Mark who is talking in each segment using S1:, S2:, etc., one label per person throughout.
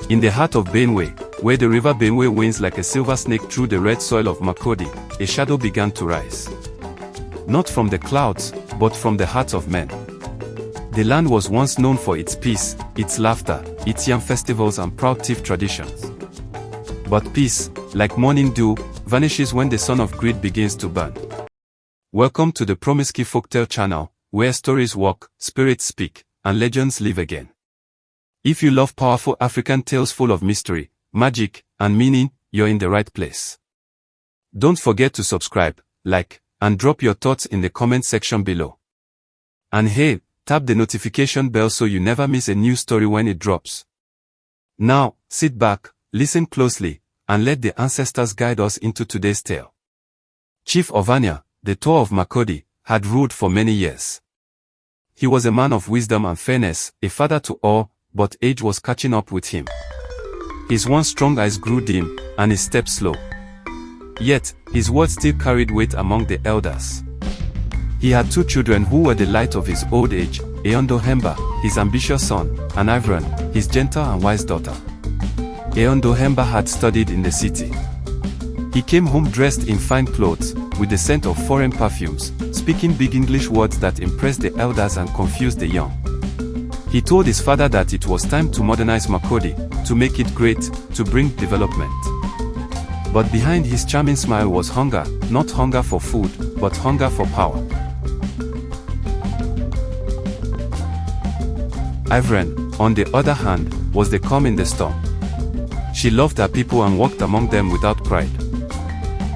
S1: In the heart of Benue, where the river Benue winds like a silver snake through the red soil of Makurdi, a shadow began to rise. Not from the clouds, but from the hearts of men. The land was once known for its peace, its laughter, its yam festivals and proud thief traditions. But peace, like morning dew, vanishes when the sun of greed begins to burn. Welcome to the Promisky Folktale channel, where stories walk, spirits speak, and legends live again. If you love powerful African tales full of mystery, magic, and meaning, you're in the right place. Don't forget to subscribe, like, and drop your thoughts in the comment section below. And hey, tap the notification bell so you never miss a new story when it drops. Now, sit back, listen closely, and let the ancestors guide us into today's tale. Chief Orvanya, the Tor of Makurdi, had ruled for many years. He was a man of wisdom and fairness, a father to all, but age was catching up with him. His once strong eyes grew dim, and his steps slow. Yet, his words still carried weight among the elders. He had two children who were the light of his old age, Aondohemba, his ambitious son, and Ivran, his gentle and wise daughter. Aondohemba had studied in the city. He came home dressed in fine clothes, with the scent of foreign perfumes, speaking big English words that impressed the elders and confused the young. He told his father that it was time to modernize Makurdi, to make it great, to bring development. But behind his charming smile was hunger, not hunger for food, but hunger for power. Ivran, on the other hand, was the calm in the storm. She loved her people and walked among them without pride.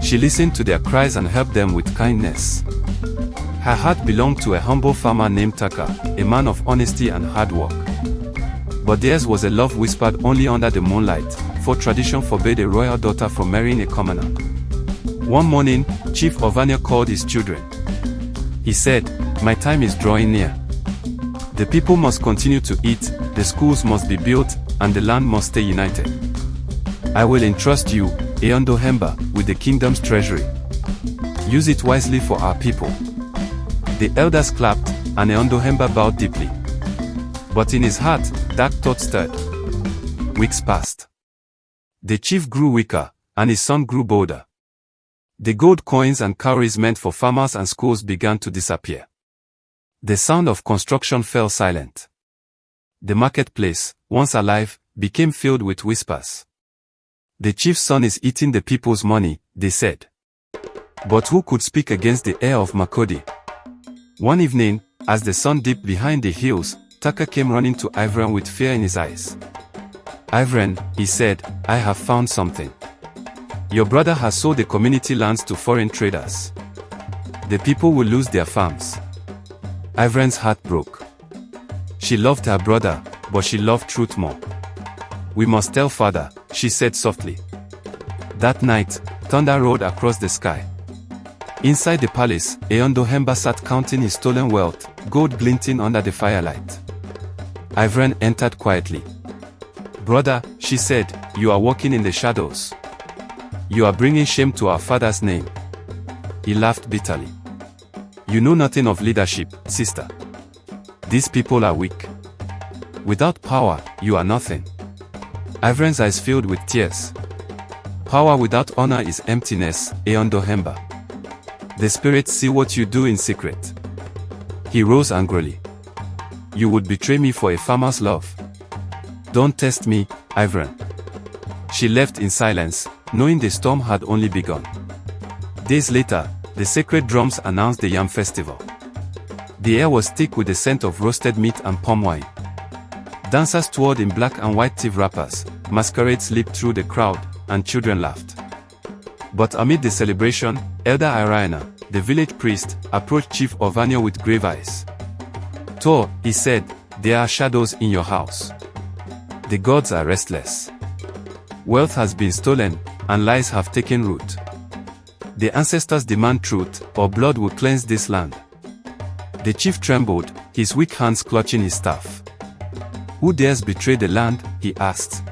S1: She listened to their cries and helped them with kindness. Her heart belonged to a humble farmer named Taka, a man of honesty and hard work. But theirs was a love whispered only under the moonlight, for tradition forbade a royal daughter from marrying a commoner. One morning, Chief Orvanya called his children. He said, "My time is drawing near. The people must continue to eat, the schools must be built, and the land must stay united. I will entrust you, Aondohemba, with the kingdom's treasury. Use it wisely for our people." The elders clapped, and Aondohemba bowed deeply. But in his heart, dark thoughts stirred. Weeks passed. The chief grew weaker, and his son grew bolder. The gold coins and cowries meant for farmers and schools began to disappear. The sound of construction fell silent. The marketplace, once alive, became filled with whispers. "The chief's son is eating the people's money," they said. But who could speak against the heir of Makurdi? One evening, as the sun dipped behind the hills, Taka came running to Ivran with fear in his eyes. "Ivran," he said, "I have found something. Your brother has sold the community lands to foreign traders. The people will lose their farms." Ivran's heart broke. She loved her brother, but she loved truth more. "We must tell father," she said softly. That night, thunder rolled across the sky. Inside the palace, Aondohemba sat counting his stolen wealth, gold glinting under the firelight. Ivran entered quietly. "Brother," she said, "you are walking in the shadows. You are bringing shame to our father's name." He laughed bitterly. "You know nothing of leadership, sister. These people are weak. Without power, you are nothing." Ivran's eyes filled with tears. "Power without honor is emptiness, Aondohemba. The spirits see what you do in secret." He rose angrily. "You would betray me for a farmer's love. Don't test me, Ivran." She left in silence, knowing the storm had only begun. Days later, the sacred drums announced the yam festival. The air was thick with the scent of roasted meat and palm wine. Dancers toured in black and white thief wrappers, masquerades leaped through the crowd, and children laughed. But amid the celebration, Elder Irina, the village priest, approached Chief Orvanya with grave eyes. "Tor," he said, "there are shadows in your house. The gods are restless. Wealth has been stolen, and lies have taken root. The ancestors demand truth, or blood will cleanse this land." The chief trembled, his weak hands clutching his staff. "Who dares betray the land?" he asked.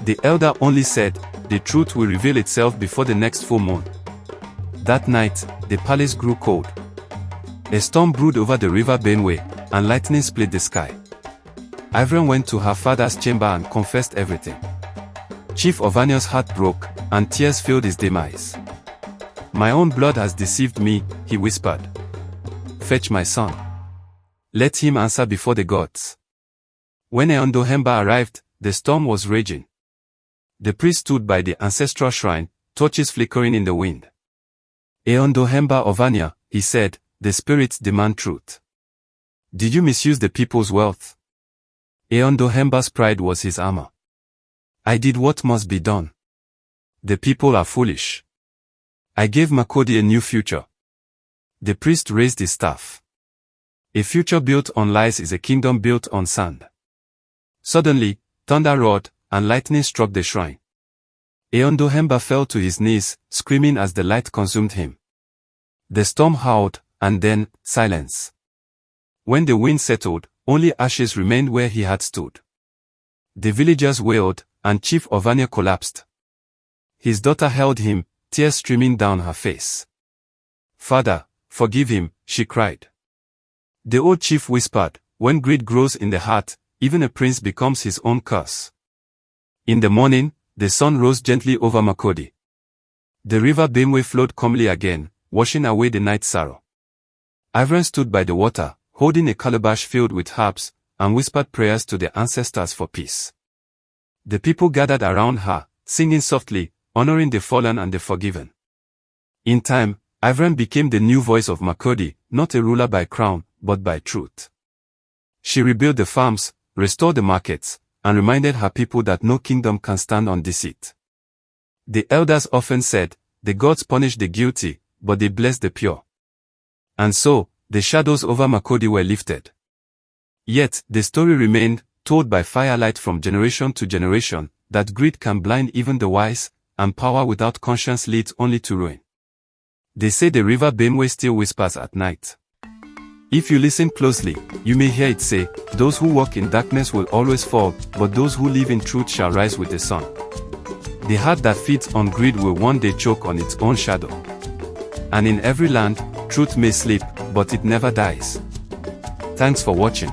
S1: The elder only said, "The truth will reveal itself before the next full moon." That night, the palace grew cold. A storm brewed over the river Benue, and lightning split the sky. Ivran went to her father's chamber and confessed everything. Chief Orvanya's heart broke, and tears filled his demise. "My own blood has deceived me," he whispered. "Fetch my son. Let him answer before the gods." When Aondohemba arrived, the storm was raging. The priest stood by the ancestral shrine, torches flickering in the wind. "Aondohemba Orvanya," he said, "the spirits demand truth. Did you misuse the people's wealth?" Aondohemba's pride was his armor. "I did what must be done. The people are foolish. I gave Makurdi a new future." The priest raised his staff. "A future built on lies is a kingdom built on sand." Suddenly, thunder roared, and lightning struck the shrine. Aondohemba fell to his knees, screaming as the light consumed him. The storm howled, and then, silence. When the wind settled, only ashes remained where he had stood. The villagers wailed, and Chief Orvanya collapsed. His daughter held him, tears streaming down her face. "Father, forgive him," she cried. The old chief whispered, "When greed grows in the heart, even a prince becomes his own curse." In the morning, the sun rose gently over Makurdi. The river Benue flowed calmly again, washing away the night sorrow. Ivran stood by the water, holding a calabash filled with herbs, and whispered prayers to the ancestors for peace. The people gathered around her, singing softly, honoring the fallen and the forgiven. In time, Ivran became the new voice of Makurdi, not a ruler by crown, but by truth. She rebuilt the farms, restored the markets, and reminded her people that no kingdom can stand on deceit. The elders often said, "The gods punish the guilty, but they bless the pure." And so, the shadows over Makurdi were lifted. Yet, the story remained, told by firelight from generation to generation, that greed can blind even the wise, and power without conscience leads only to ruin. They say the river Benue still whispers at night. If you listen closely, you may hear it say, "Those who walk in darkness will always fall, but those who live in truth shall rise with the sun." The heart that feeds on greed will one day choke on its own shadow. And in every land, truth may sleep, but it never dies. Thanks for watching.